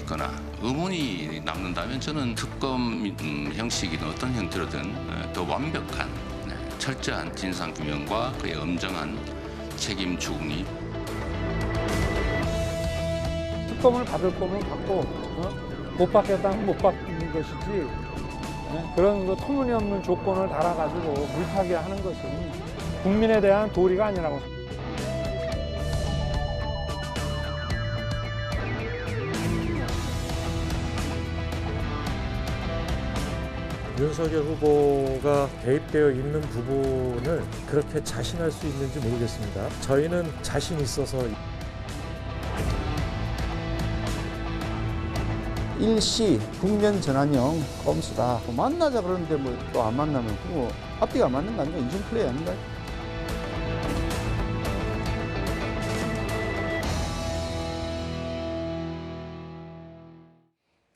있거나 의문이 남는다면 저는 특검 형식이든 어떤 형태로든 더 완벽한 철저한 진상규명과 그의 엄정한 책임 추궁이 특검을 받을 거면 받고 못 받겠다면 못 받는 것이지 그런 그 터무니없는 조건을 달아가지고 물타기 하는 것은 국민에 대한 도리가 아니라고 생각합니다. 윤석열 후보가 개입되어 있는 부분을 그렇게 자신할 수 있는지 모르겠습니다. 저희는 자신 있어서 일시 국면 전환형 꼼수다. 만나자 그러는데 뭐 또 안 만나면 그거 앞뒤가 안 맞는 거 아닌가? 이중 플레이 아닌가요?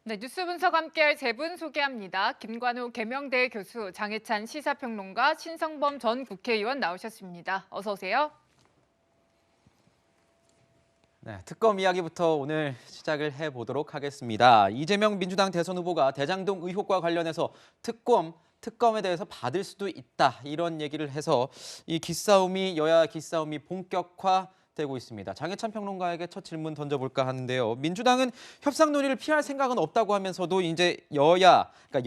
네, 뉴스 분석 함께할 세 분 소개합니다. 김관우 계명대 교수, 장혜찬 시사평론가, 신성범 전 국회의원 나오셨습니다. 어서 오세요. 네, 특검 이야기부터 오늘 시작을 해보도록 하겠습니다. 이재명 민주당 대선 후보가 대장동 의혹과 관련해서 특검에 대해서 받을 수도 있다 이런 얘기를 해서 이 여야 기싸움이 본격화되고 있습니다. 장혜찬 평론가에게 첫 질문 던져볼까 하는데요. 민주당은 협상 논의를 피할 생각은 없다고 하면서도 이제 그러니까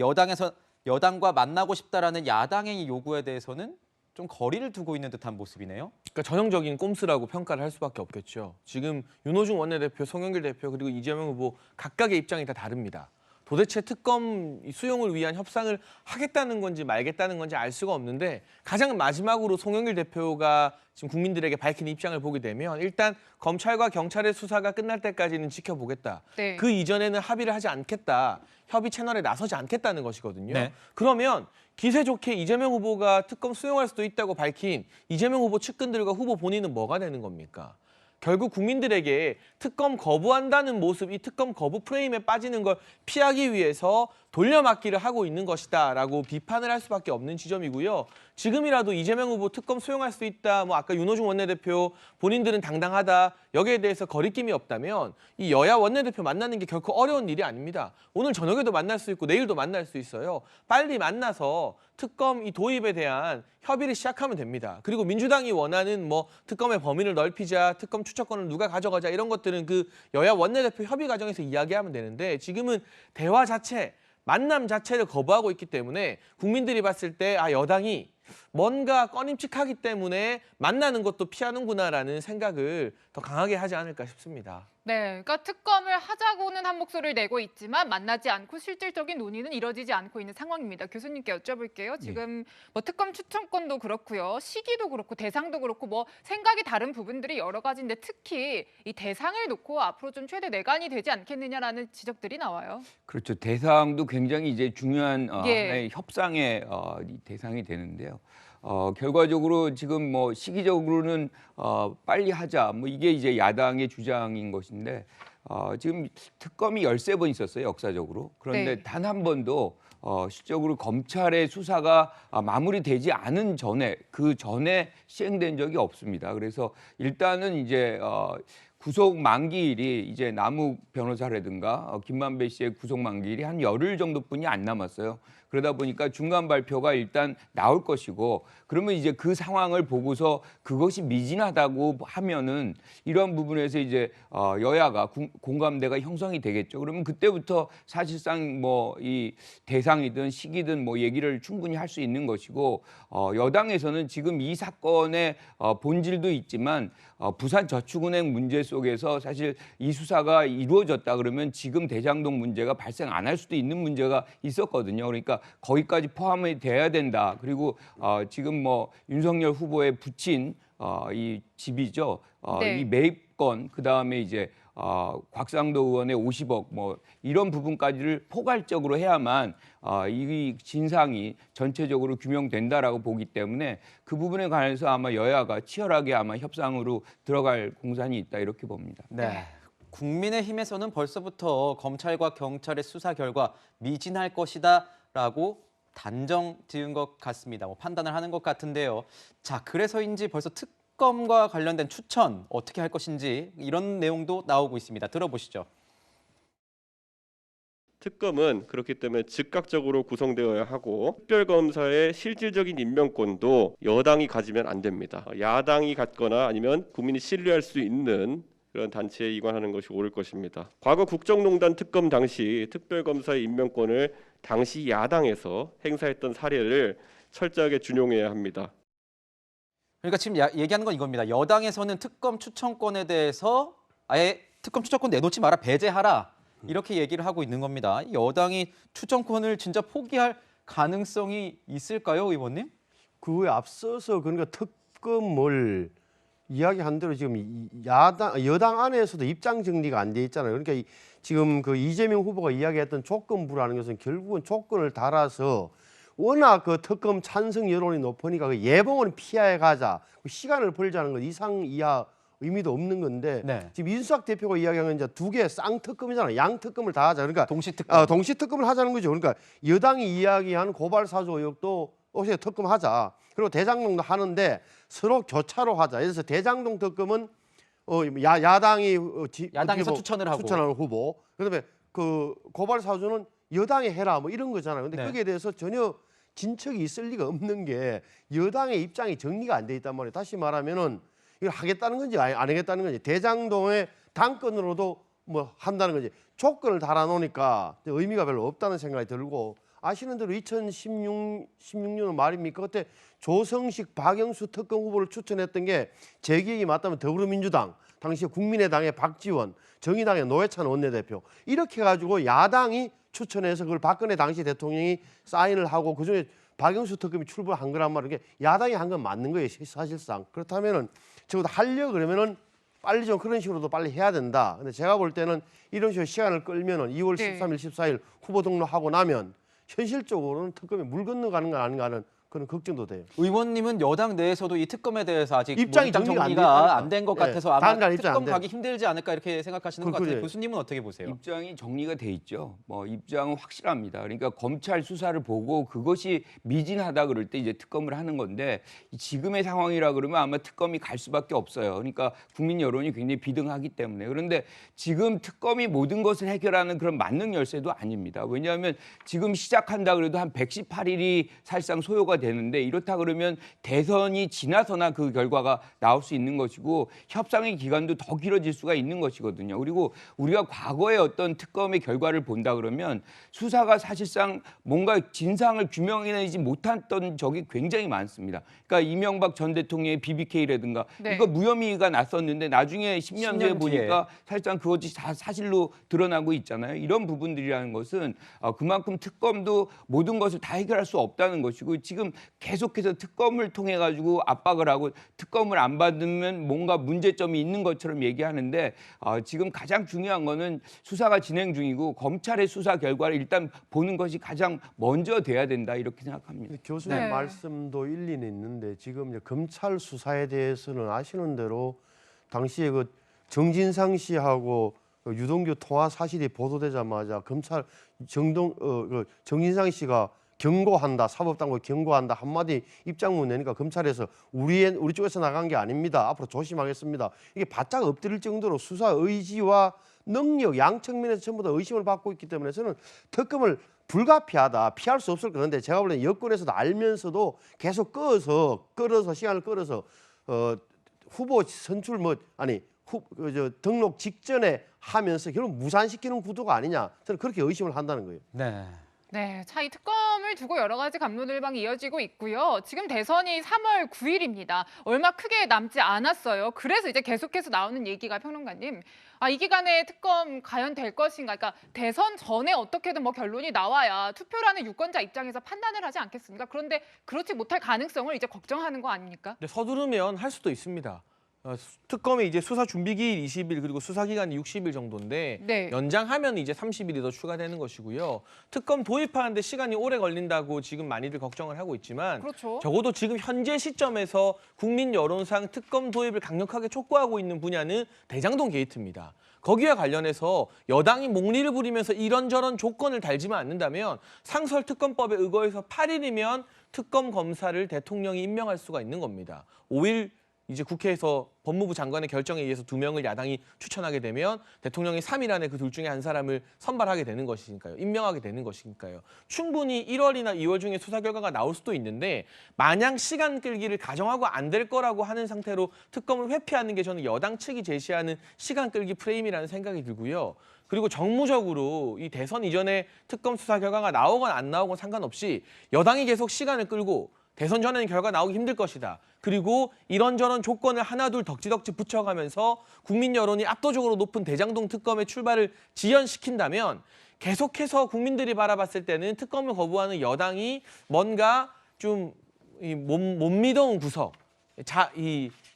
여당과 만나고 싶다라는 야당의 요구에 대해서는 좀 거리를 두고 있는 듯한 모습이네요. 그러니까 전형적인 꼼수라고 평가를 할 수밖에 없겠죠. 지금 윤호중 원내대표, 송영길 대표 그리고 이재명 후보 각각의 입장이 다 다릅니다. 도대체 특검 수용을 위한 협상을 하겠다는 건지 말겠다는 건지 알 수가 없는데 가장 마지막으로 송영길 대표가 지금 국민들에게 밝힌 입장을 보게 되면 일단 검찰과 경찰의 수사가 끝날 때까지는 지켜보겠다. 네. 그 이전에는 합의를 하지 않겠다. 협의 채널에 나서지 않겠다는 것이거든요. 네. 그러면 기세 좋게 이재명 후보가 특검 수용할 수도 있다고 밝힌 이재명 후보 측근들과 후보 본인은 뭐가 되는 겁니까? 결국 국민들에게 특검 거부한다는 모습, 이 특검 거부 프레임에 빠지는 걸 피하기 위해서 돌려막기를 하고 있는 것이다라고 비판을 할 수밖에 없는 지점이고요. 지금이라도 이재명 후보 특검 수용할 수 있다, 뭐 아까 윤호중 원내대표 본인들은 당당하다, 여기에 대해서 거리낌이 없다면 이 여야 원내대표 만나는 게 결코 어려운 일이 아닙니다. 오늘 저녁에도 만날 수 있고 내일도 만날 수 있어요. 빨리 만나서 특검 이 도입에 대한 협의를 시작하면 됩니다. 그리고 민주당이 원하는 뭐 특검의 범위를 넓히자, 특검 추천권을 누가 가져가자 이런 것들은 그 여야 원내대표 협의 과정에서 이야기하면 되는데 지금은 대화 자체, 만남 자체를 거부하고 있기 때문에 국민들이 봤을 때 여당이 뭔가 꺼림칙하기 때문에 만나는 것도 피하는구나라는 생각을 더 강하게 하지 않을까 싶습니다. 네, 그러니까 특검을 하자고는 한 목소리를 내고 있지만 만나지 않고 실질적인 논의는 이뤄지지 않고 있는 상황입니다. 교수님께 여쭤볼게요. 지금 뭐 특검 추천권도 그렇고요, 시기도 그렇고 대상도 그렇고 뭐 생각이 다른 부분들이 여러 가지인데 특히 이 대상을 놓고 앞으로 좀 최대 내관이 되지 않겠느냐라는 지적들이 나와요. 그렇죠. 대상도 굉장히 이제 중요한 예. 하나의 협상의 이 대상이 되는데요. 결과적으로 지금 뭐 시기적으로는 빨리 하자, 뭐 이게 이제 야당의 주장인 것인데 지금 특검이 13번 있었어요, 역사적으로. 그런데 네. 단 한 번도 실적으로 검찰의 수사가 마무리되지 않은 전에, 그 전에 시행된 적이 없습니다. 그래서 일단은 이제 구속 만기일이 이제 남욱 변호사라든가 김만배 씨의 구속 만기일이 한 열흘 정도뿐이 안 남았어요. 그러다 보니까 중간 발표가 일단 나올 것이고, 그러면 이제 그 상황을 보고서 그것이 미진하다고 하면은 이런 부분에서 이제 여야가 공감대가 형성이 되겠죠. 그러면 그때부터 사실상 뭐 이 대상이든 시기든 뭐 얘기를 충분히 할 수 있는 것이고, 여당에서는 지금 이 사건의 본질도 있지만 부산저축은행 문제 속에서 사실 이 수사가 이루어졌다 그러면 지금 대장동 문제가 발생 안 할 수도 있는 문제가 있었거든요. 그러니까 거기까지 포함이 돼야 된다. 그리고 지금 뭐 윤석열 후보의 부친 이 집이죠. 네. 이 매입건, 그다음에 이제 곽상도 의원의 50억 뭐 이런 부분까지를 포괄적으로 해야만 이 진상이 전체적으로 규명된다라고 보기 때문에 그 부분에 관해서 아마 여야가 치열하게 아마 협상으로 들어갈 공산이 있다 이렇게 봅니다. 네. 국민의힘에서는 벌써부터 검찰과 경찰의 수사 결과 미진할 것이다라고 단정 지은 것 같습니다. 뭐 판단을 하는 것 같은데요. 자, 그래서인지 벌써 특검과 관련된 추천 어떻게 할 것인지 이런 내용도 나오고 있습니다. 들어보시죠. 특검은 그렇기 때문에 즉각적으로 구성되어야 하고 특별검사의 실질적인 임명권도 여당이 가지면 안 됩니다. 야당이 갖거나 아니면 국민이 신뢰할 수 있는 그런 단체에 이관하는 것이 옳을 것입니다. 과거 국정농단 특검 당시 특별검사의 임명권을 당시 야당에서 행사했던 사례를 철저하게 준용해야 합니다. 그러니까 지금 얘기하는 건 이겁니다. 여당에서는 특검 추천권에 대해서 아예 특검 추천권 내놓지 마라, 배제하라 이렇게 얘기를 하고 있는 겁니다. 여당이 추천권을 진짜 포기할 가능성이 있을까요, 의원님? 그에 앞서서 그러니까 특검을 이야기한 대로 지금 여당 안에서도 입장 정리가 안 돼 있잖아요. 그러니까 지금 그 이재명 후보가 이야기했던 조건부라는 것은 결국은 조건을 달아서 워낙 그 특검 찬성 여론이 높으니까 그 예봉은 피해 가자, 시간을 벌자는 것 이상 이하 의미도 없는 건데 네. 지금 이준석 대표가 이야기한 건 이제 두 개 쌍특검이잖아요. 양특검을 다 하자. 그러니까 동시특검. 동시특검을 하자는 거죠. 그러니까 여당이 이야기한 고발 사주 의혹도 어제 특검하자. 그리고 대장동도 하는데 서로 교차로 하자. 그래서 대장동 특검은 야당이 야당에서 추천을 하고 추천하는 후보. 그다음에 그 고발 사주는 여당이 해라 뭐 이런 거잖아요. 근데 네. 거기에 대해서 전혀 진척이 있을 리가 없는 게 여당의 입장이 정리가 안 돼 있단 말이에요. 다시 말하면은 이걸 하겠다는 건지 안 하겠다는 건지 대장동의 당권으로도 뭐 한다는 건지 조건을 달아놓으니까 의미가 별로 없다는 생각이 들고 아시는 대로 2016년 말입니까? 그때 조성식, 박영수 특검 후보를 추천했던 게 제 기억이 맞다면 더불어민주당, 당시 국민의당의 박지원, 정의당의 노회찬 원내대표 이렇게 가지고 야당이 추천해서 그걸 박근혜 당시 대통령이 사인을 하고 그중에 박영수 특검이 출범한 거란 말이에요. 야당이 한 건 맞는 거예요, 사실상. 그렇다면은 적어도 하려 그러면은 빨리 좀 그런 식으로도 빨리 해야 된다. 근데 제가 볼 때는 이런 식으로 시간을 끌면은 2월 13일, 14일 후보 등록하고 나면 현실적으로는 특검이 물 건너가는 건 아닌가 하는 그런 걱정도 돼요. 의원님은 여당 내에서도 이 특검에 대해서 아직 입장 정리가 안 된 것 같아서 아마 단간 입장 안 특검 가기 힘들지 않을까 이렇게 생각하시는 것 같아요. 교수님은 어떻게 보세요? 입장이 정리가 돼 있죠. 뭐 입장은 확실합니다. 그러니까 검찰 수사를 보고 그것이 미진하다 그럴 때 이제 특검을 하는 건데 지금의 상황이라 그러면 아마 특검이 갈 수밖에 없어요. 그러니까 국민 여론이 굉장히 비등하기 때문에. 그런데 지금 특검이 모든 것을 해결하는 그런 만능 열쇠도 아닙니다. 왜냐하면 지금 시작한다 그래도 한 118일이 사실상 소요가 되는데 이렇다 그러면 대선이 지나서나 그 결과가 나올 수 있는 것이고 협상의 기간도 더 길어질 수가 있는 것이거든요. 그리고 우리가 과거의 어떤 특검의 결과를 본다 그러면 수사가 사실상 뭔가 진상을 규명해내지 못했던 적이 굉장히 많습니다. 그러니까 이명박 전 대통령의 BBK라든가 네. 이거 무혐의가 났었는데 나중에 10년 뒤에 보니까 사실상 그것이 다 사실로 드러나고 있잖아요. 이런 부분들이라는 것은 그만큼 특검도 모든 것을 다 해결할 수 없다는 것이고 지금 계속해서 특검을 통해 가지고 압박을 하고 특검을 안 받으면 뭔가 문제점이 있는 것처럼 얘기하는데 지금 가장 중요한 거는 수사가 진행 중이고 검찰의 수사 결과를 일단 보는 것이 가장 먼저 돼야 된다 이렇게 생각합니다. 교수님 네. 말씀도 일리는 있는데 지금 이제 검찰 수사에 대해서는 아시는 대로 당시에 그 정진상 씨하고 유동규 통화 사실이 보도되자마자 검찰 정진상 씨가 경고한다, 사법당국 경고한다 한마디 입장문 내니까 검찰에서 우리 쪽에서 나간 게 아닙니다. 앞으로 조심하겠습니다. 이게 바짝 엎드릴 정도로 수사 의지와 능력 양 측면에서 전부 다 의심을 받고 있기 때문에 저는 특검을 불가피하다, 피할 수 없을 건데 제가 볼 때는 여권에서도 알면서도 계속 끌어서 시간을 끌어서 후보 선출 등록 직전에 하면서 결국 무산시키는 구도가 아니냐 저는 그렇게 의심을 한다는 거예요. 네. 네, 자, 이 특검을 두고 여러 가지 갑론을박이 이어지고 있고요. 지금 대선이 3월 9일입니다. 얼마 크게 남지 않았어요. 그래서 이제 계속해서 나오는 얘기가 평론가님, 이 기간에 특검 과연 될 것인가? 그러니까 대선 전에 어떻게든 뭐 결론이 나와야 투표라는 유권자 입장에서 판단을 하지 않겠습니까? 그런데 그렇지 못할 가능성을 이제 걱정하는 거 아닙니까? 근데 서두르면 할 수도 있습니다. 특검이 이제 수사 준비기일 20일 그리고 수사 기간이 60일 정도인데 네. 연장하면 이제 30일이 더 추가되는 것이고요. 특검 도입하는데 시간이 오래 걸린다고 지금 많이들 걱정을 하고 있지만 그렇죠. 적어도 지금 현재 시점에서 국민 여론상 특검 도입을 강력하게 촉구하고 있는 분야는 대장동 게이트입니다. 거기와 관련해서 여당이 목리를 부리면서 이런저런 조건을 달지만 않는다면 상설특검법에 의거해서 8일이면 특검 검사를 대통령이 임명할 수가 있는 겁니다. 5일 이제 국회에서 법무부 장관의 결정에 의해서 2명을 야당이 추천하게 되면 대통령이 3일 안에 그 둘 중에 한 사람을 선발하게 되는 것이니까요. 임명하게 되는 것이니까요. 충분히 1월이나 2월 중에 수사 결과가 나올 수도 있는데 마냥 시간 끌기를 가정하고 안 될 거라고 하는 상태로 특검을 회피하는 게 저는 여당 측이 제시하는 시간 끌기 프레임이라는 생각이 들고요. 그리고 정무적으로 이 대선 이전에 특검 수사 결과가 나오건 안 나오건 상관없이 여당이 계속 시간을 끌고 대선 전에는 결과 나오기 힘들 것이다. 그리고 이런저런 조건을 하나둘 덕지덕지 붙여가면서 국민 여론이 압도적으로 높은 대장동 특검의 출발을 지연시킨다면 계속해서 국민들이 바라봤을 때는 특검을 거부하는 여당이 뭔가 좀 못 믿어온 구석,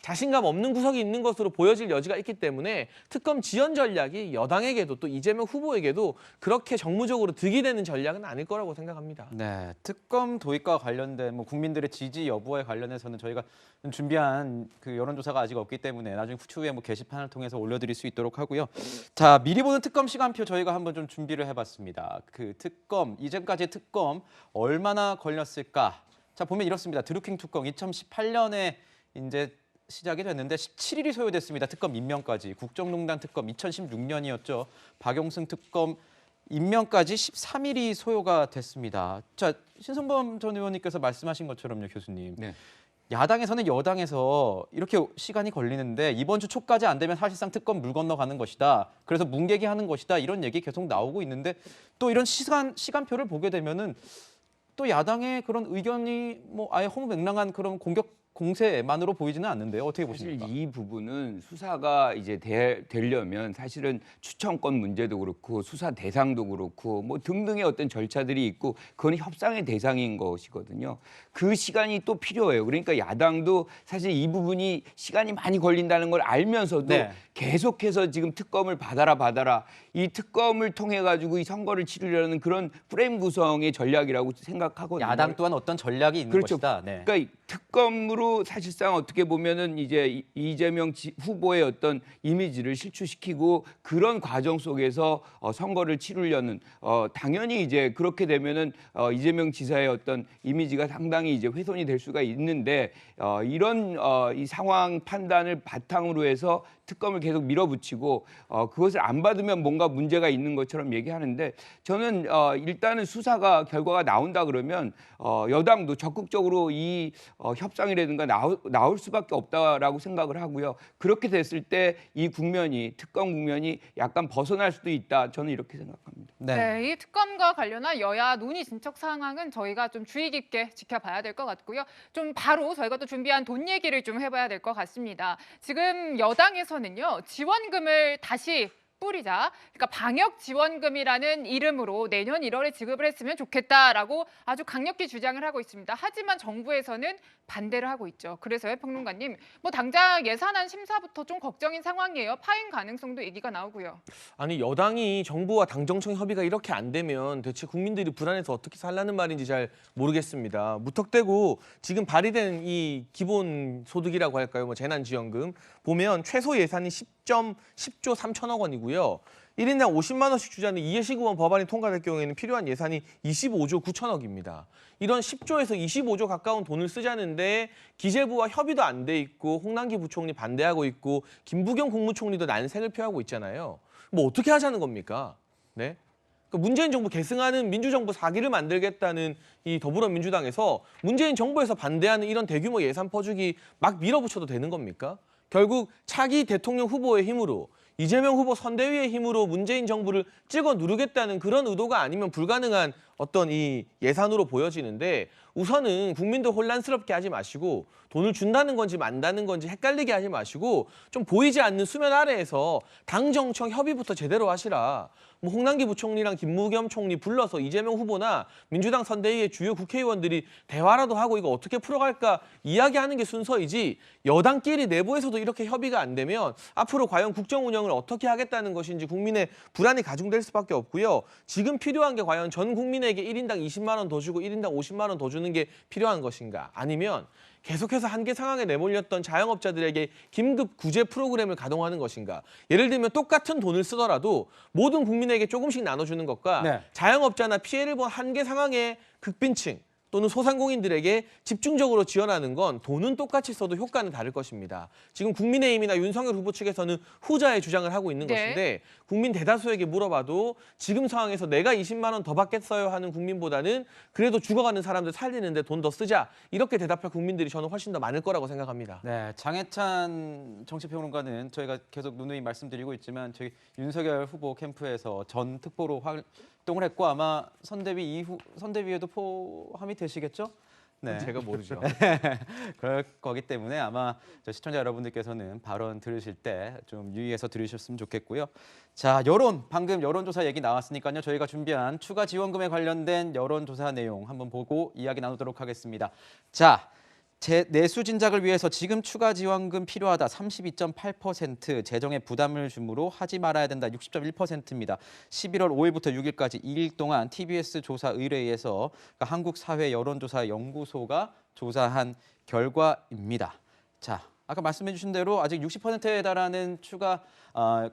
자신감 없는 구석이 있는 것으로 보여질 여지가 있기 때문에 특검 지연 전략이 여당에게도 또 이재명 후보에게도 그렇게 정무적으로 득이 되는 전략은 아닐 거라고 생각합니다. 네, 특검 도입과 관련된 국민들의 지지 여부에 관련해서는 저희가 준비한 그 여론조사가 아직 없기 때문에 나중에 추후에 게시판을 통해서 올려드릴 수 있도록 하고요. 자, 미리 보는 특검 시간표 저희가 한번 좀 준비를 해봤습니다. 그 특검, 이전까지의 특검 얼마나 걸렸을까? 자, 보면 이렇습니다. 드루킹 특검 2018년에 이제 시작이 됐는데 17일이 소요됐습니다. 특검 임명까지. 국정농단 특검 2016년이었죠. 박용승 특검 임명까지 13일이 소요가 됐습니다. 자, 신성범 전 의원님께서 말씀하신 것처럼요, 교수님. 네. 야당에서는 여당에서 이렇게 시간이 걸리는데 이번 주 초까지 안 되면 사실상 특검 물 건너가는 것이다. 그래서 문개기하는 것이다. 이런 얘기 계속 나오고 있는데 또 이런 시간표를 보게 되면은 또 야당의 그런 의견이 아예 허무맹랑한 그런 공세만으로 보이지는 않는데요. 어떻게 보십니까? 사실 이 부분은 수사가 이제 되려면 사실은 추천권 문제도 그렇고 수사 대상도 그렇고 등등의 어떤 절차들이 있고 그건 협상의 대상인 것이거든요. 그 시간이 또 필요해요. 그러니까 야당도 사실 이 부분이 시간이 많이 걸린다는 걸 알면서도 네. 계속해서 지금 특검을 받아라 이 특검을 통해 가지고 이 선거를 치르려는 그런 프레임 구성의 전략이라고 생각하거든요. 야당 또한 어떤 전략이 있는 그렇죠. 것이다. 네. 그러니까 특검으로 사실상 어떻게 보면은 이제 이재명 후보의 어떤 이미지를 실추시키고 그런 과정 속에서 선거를 치르려는 당연히 이제 그렇게 되면은 이재명 지사의 어떤 이미지가 상당히 이제 훼손이 될 수가 있는데 이런 이 상황 판단을 바탕으로 해서 특검을 계속 밀어붙이고 그것을 안 받으면 뭔가 문제가 있는 것처럼 얘기하는데 저는 일단은 수사가 결과가 나온다 그러면 여당도 적극적으로 이 협상이라든가 나올 수밖에 없다라고 생각을 하고요. 그렇게 됐을 때 이 국면이 특검 국면이 약간 벗어날 수도 있다. 저는 이렇게 생각합니다. 네, 이 특검과 관련한 여야 논의 진척 상황은 저희가 좀 주의 깊게 지켜봐야 될 것 같고요. 좀 바로 저희가 또 준비한 돈 얘기를 좀 해봐야 될 것 같습니다. 지금 여당에서는요, 지원금을 다시 뿌리자. 그러니까 방역지원금이라는 이름으로 내년 1월에 지급을 했으면 좋겠다라고 아주 강력히 주장을 하고 있습니다. 하지만 정부에서는 반대를 하고 있죠. 그래서요, 평론가님, 당장 예산안 심사부터 좀 걱정인 상황이에요. 파행 가능성도 얘기가 나오고요. 아니, 여당이 정부와 당정청 협의가 이렇게 안 되면 대체 국민들이 불안해서 어떻게 살라는 말인지 잘 모르겠습니다. 무턱대고 지금 발의된 이 기본소득이라고 할까요? 재난지원금 보면 최소 예산이 10조 3천억 원이고요. 1인당 50만 원씩 주자는 이해시구원 법안이 통과될 경우에는 필요한 예산이 25조 9천억입니다. 이런 10조에서 25조 가까운 돈을 쓰자는데 기재부와 협의도 안 돼 있고 홍남기 부총리 반대하고 있고 김부겸 국무총리도 난색을 표하고 있잖아요. 어떻게 하자는 겁니까? 네? 문재인 정부 계승하는 민주정부 4기를 만들겠다는 이 더불어민주당에서 문재인 정부에서 반대하는 이런 대규모 예산 퍼주기 막 밀어붙여도 되는 겁니까? 결국 차기 대통령 후보의 힘으로 이재명 후보 선대위의 힘으로 문재인 정부를 찍어 누르겠다는 그런 의도가 아니면 불가능한 어떤 이 예산으로 보여지는데 우선은 국민들 혼란스럽게 하지 마시고 돈을 준다는 건지 만다는 건지 헷갈리게 하지 마시고 좀 보이지 않는 수면 아래에서 당정청 협의부터 제대로 하시라. 홍남기 부총리랑 김부겸 총리 불러서 이재명 후보나 민주당 선대위의 주요 국회의원들이 대화라도 하고 이거 어떻게 풀어갈까 이야기하는 게 순서이지 여당끼리 내부에서도 이렇게 협의가 안 되면 앞으로 과연 국정 운영을 어떻게 하겠다는 것인지 국민의 불안이 가중될 수밖에 없고요. 지금 필요한 게 과연 전 국민에게 1인당 20만 원 더 주고 1인당 50만 원 더 주는 게 필요한 것인가 아니면 계속해서 한계 상황에 내몰렸던 자영업자들에게 긴급 구제 프로그램을 가동하는 것인가. 예를 들면 똑같은 돈을 쓰더라도 모든 국민에게 조금씩 나눠주는 것과 자영업자나 피해를 본 한계 상황의 극빈층 또는 소상공인들에게 집중적으로 지원하는 건 돈은 똑같이 써도 효과는 다를 것입니다. 지금 국민의힘이나 윤석열 후보 측에서는 후자의 주장을 하고 있는 네. 것인데 국민 대다수에게 물어봐도 지금 상황에서 내가 20만 원 더 받겠어요 하는 국민보다는 그래도 죽어가는 사람들 살리는데 돈 더 쓰자 이렇게 대답할 국민들이 저는 훨씬 더 많을 거라고 생각합니다. 네, 장해찬 정치평론가는 저희가 계속 누누이 말씀드리고 있지만 저희 윤석열 후보 캠프에서 전 특보로 활동을 했고 아마 선대위에도 포함이 되시겠죠? 네. 제가 모르죠. 그럴 거기 때문에 아마 저 시청자 여러분들께서는 발언 들으실 때 좀 유의해서 들으셨으면 좋겠고요. 자, 방금 여론조사 얘기 나왔으니까요. 저희가 준비한 추가 지원금에 관련된 여론조사 내용 한번 보고 이야기 나누도록 하겠습니다. 자, 내수 진작을 위해서 지금 추가 지원금 필요하다 32.8%, 재정에 부담을 주므로 하지 말아야 된다 60.1%입니다. 11월 5일부터 6일까지 2일 동안 TBS 조사 의뢰에서 한국사회여론조사연구소가 조사한 결과입니다. 자, 아까 말씀해 주신 대로 아직 60%에 달하는 추가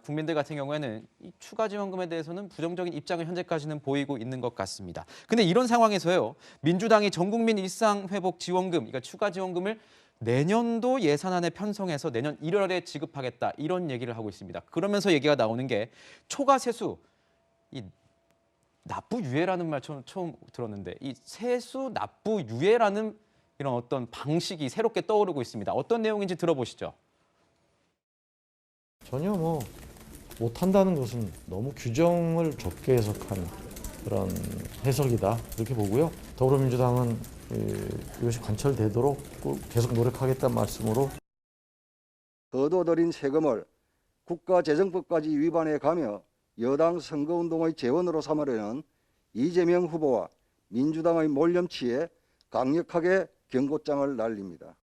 국민들 같은 경우에는 이 추가 지원금에 대해서는 부정적인 입장을 현재까지는 보이고 있는 것 같습니다. 근데 이런 상황에서요. 민주당이 전국민 일상회복 지원금, 그러니까 추가 지원금을 내년도 예산안에 편성해서 내년 1월에 지급하겠다 이런 얘기를 하고 있습니다. 그러면서 얘기가 나오는 게 초과 세수, 이 납부 유예라는 말 처음 들었는데 이 세수 납부 유예라는 이런 어떤 방식이 새롭게 떠오르고 있습니다. 어떤 내용인지 들어보시죠. 전혀 못한다는 것은 너무 규정을 좁게 해석한 그런 해석이다 이렇게 보고요. 더불어민주당은 이것이 관철되도록 계속 노력하겠다는 말씀으로 거둬들인 세금을 국가재정법까지 위반해 가며 여당 선거운동의 재원으로 삼으려는 이재명 후보와 민주당의 몰염치에 강력하게 경고장을 날립니다.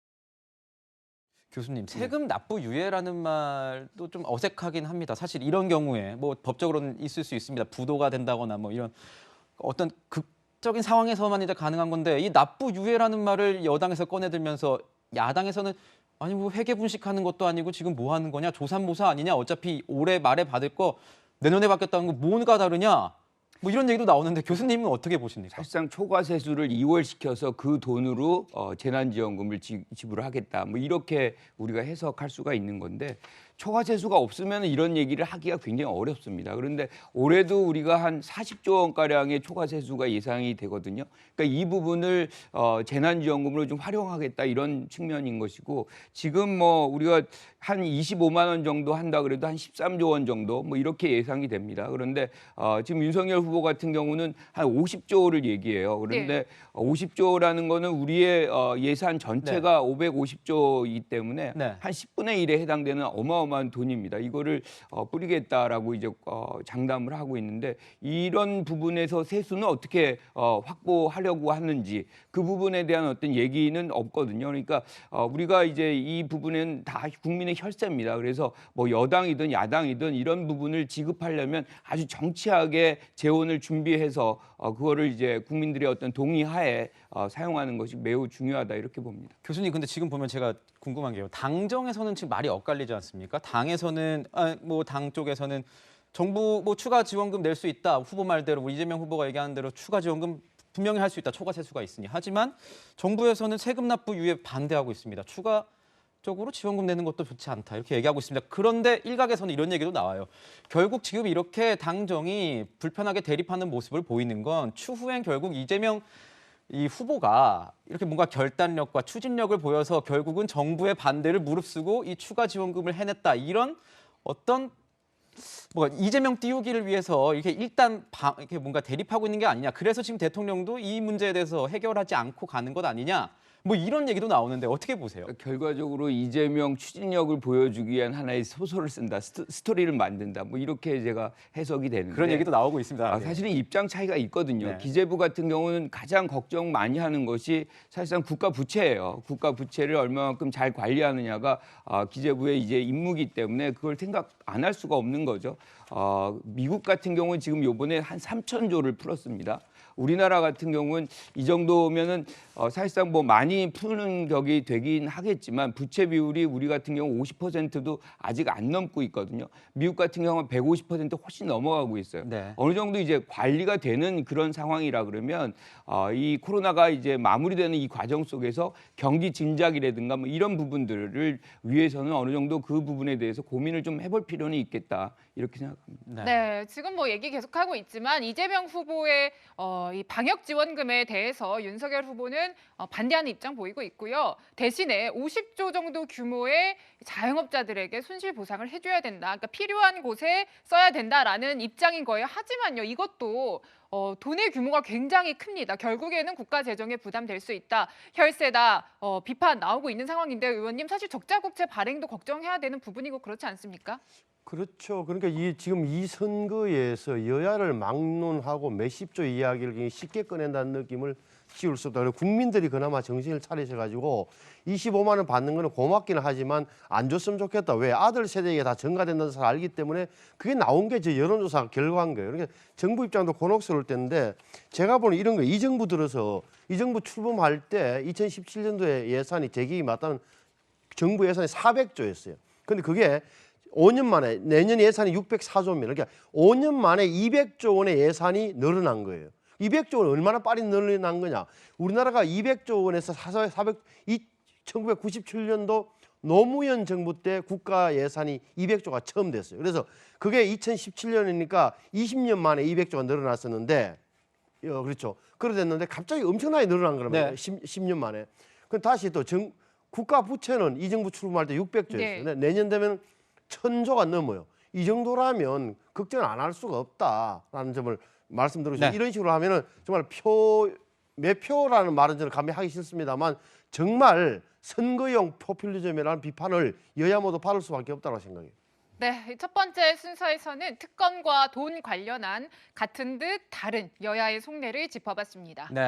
교수님, 세금 납부 유예라는 말도 좀 어색하긴 합니다. 사실 이런 경우에 뭐 법적으로는 있을 수 있습니다. 부도가 된다거나 뭐 이런 어떤 극적인 상황에서만 이제 가능한 건데 이 납부 유예라는 말을 여당에서 꺼내들면서 야당에서는 아니 뭐 회계 분식하는 것도 아니고 지금 뭐 하는 거냐? 조삼모사 아니냐? 어차피 올해 말에 받을 거 내년에 받겠다는 거 뭐가 다르냐? 뭐 이런 얘기도 나오는데 교수님은 어떻게 보십니까? 사실상 초과 세수를 이월시켜서 그 돈으로 재난지원금을 지불하겠다. 뭐 이렇게 우리가 해석할 수가 있는 건데 초과 세수가 없으면 이런 얘기를 하기가 굉장히 어렵습니다. 그런데 올해도 우리가 한 40조 원가량의 초과 세수가 예상이 되거든요. 그러니까 이 부분을 재난지원금으로 좀 활용하겠다 이런 측면인 것이고 지금 뭐 우리가 한 25만 원 정도 한다 그래도 한 13조 원 정도 뭐 이렇게 예상이 됩니다. 그런데 지금 윤석열 후보 같은 경우는 한 50조를 얘기해요. 그런데 네. 50조라는 거는 우리의 예산 전체가 550조이기 때문에 네. 한 10분의 1에 해당되는 어마어마한 돈입니다. 이거를 뿌리겠다라고 이제 장담을 하고 있는데 이런 부분에서 세수는 어떻게 확보하려고 하는지 그 부분에 대한 어떤 얘기는 없거든요. 그러니까 우리가 이제 이 부분은 다 국민의 혈세입니다. 그래서 뭐 여당이든 야당이든 이런 부분을 지급하려면 아주 정치하게 재원을 준비해서 그거를 이제 국민들의 어떤 동의하에 사용하는 것이 매우 중요하다 이렇게 봅니다. 교수님, 근데 지금 보면 제가 궁금한 게요. 당정에서는 지금 말이 엇갈리지 않습니까? 당에서는 뭐 당 쪽에서는 정부 뭐 추가 지원금 낼 수 있다. 후보 말대로 뭐 이재명 후보가 얘기하는 대로 추가 지원금 분명히 할 수 있다. 초과 세수가 있으니. 하지만 정부에서는 세금 납부 유예 반대하고 있습니다. 추가적으로 지원금 내는 것도 좋지 않다. 이렇게 얘기하고 있습니다. 그런데 일각에서는 이런 얘기도 나와요. 결국 지금 이렇게 당정이 불편하게 대립하는 모습을 보이는 건 추후엔 결국 이재명 이 후보가 이렇게 뭔가 결단력과 추진력을 보여서 결국은 정부의 반대를 무릅쓰고 이 추가 지원금을 해냈다. 이런 어떤 이재명 띄우기를 위해서 이렇게 일단 이렇게 뭔가 대립하고 있는 게 아니냐. 그래서 지금 대통령도 이 문제에 대해서 해결하지 않고 가는 것 아니냐. 뭐 이런 얘기도 나오는데 어떻게 보세요? 결과적으로 이재명 추진력을 보여주기 위한 하나의 소설을 쓴다, 스토리를 만든다, 뭐 이렇게 제가 해석이 되는데 그런 얘기도 나오고 있습니다. 사실은 입장 차이가 있거든요. 네. 기재부 같은 경우는 가장 걱정 많이 하는 것이 사실상 국가 부채예요. 국가 부채를 얼마만큼 잘 관리하느냐가 기재부의 이제 임무이기 때문에 그걸 생각 안 할 수가 없는 거죠. 미국 같은 경우는 지금 요번에 한 3,000조를 풀었습니다. 우리나라 같은 경우는 이 정도면은 사실상 뭐 많이 푸는 격이 되긴 하겠지만 부채 비율이 우리 같은 경우 50%도 아직 안 넘고 있거든요. 미국 같은 경우는 150% 훨씬 넘어가고 있어요. 네. 어느 정도 이제 관리가 되는 그런 상황이라 그러면 이 코로나가 이제 마무리되는 이 과정 속에서 경기 진작이라든가 뭐 이런 부분들을 위해서는 어느 정도 그 부분에 대해서 고민을 좀 해볼 필요는 있겠다 이렇게 생각합니다. 네, 지금 뭐 얘기 계속하고 있지만 이재명 후보의 이 방역 지원금에 대해서 윤석열 후보는 반대하는 입장 보이고 있고요. 대신에 50조 정도 규모의 자영업자들에게 손실 보상을 해줘야 된다. 그러니까 필요한 곳에 써야 된다라는 입장인 거예요. 하지만요, 이것도 돈의 규모가 굉장히 큽니다. 결국에는 국가 재정에 부담될 수 있다. 혈세다 비판 나오고 있는 상황인데 의원님 사실 적자국채 발행도 걱정해야 되는 부분이고 그렇지 않습니까? 그렇죠. 그러니까 지금 이 선거에서 여야를 막론하고 몇십조 이야기를 굉장히 쉽게 꺼낸다는 느낌을 씌울 수 없다. 그리고 국민들이 그나마 정신을 차리셔가지고 25만 원 받는 거는 고맙기는 하지만 안 줬으면 좋겠다. 왜? 아들 세대에 다 전가된다는 사실 알기 때문에 그게 나온 게 저 여론조사 결과인 거예요. 그러니까 정부 입장도 곤혹스러울 때인데 제가 보는 이런 거 이 정부 들어서 이 정부 출범할 때 2017년도에 예산이 제기가 맞다면 정부 예산이 400조였어요. 근데 그게 5년 만에 내년 예산이 604조입니다. 그러니까 5년 만에 200조 원의 예산이 늘어난 거예요. 200조 원 얼마나 빨리 늘어난 거냐. 우리나라가 200조 원에서 1997년도 노무현 정부 때 국가 예산이 200조가 처음 됐어요. 그래서 그게 2017년이니까 20년 만에 200조가 늘어났었는데 그렇죠. 그래 됐는데 갑자기 엄청나게 늘어난 거란 말이에요. 10년 만에. 그럼 다시 또 국가 부채는 이 정부 출범할 때 600조였어요. 네. 내년 되면 1,000조가 넘어요. 이 정도라면 걱정을 안 할 수가 없다라는 점을 말씀드리고 싶습니다. 네. 이런 식으로 하면은 정말 매표라는 말은 저는 감히 하기 싫습니다만 정말 선거용 포퓰리즘이라는 비판을 여야 모두 받을 수밖에 없다고 생각해요. 네, 첫 번째 순서에서는 특검과 돈 관련한 같은 듯 다른 여야의 속내를 짚어봤습니다. 네.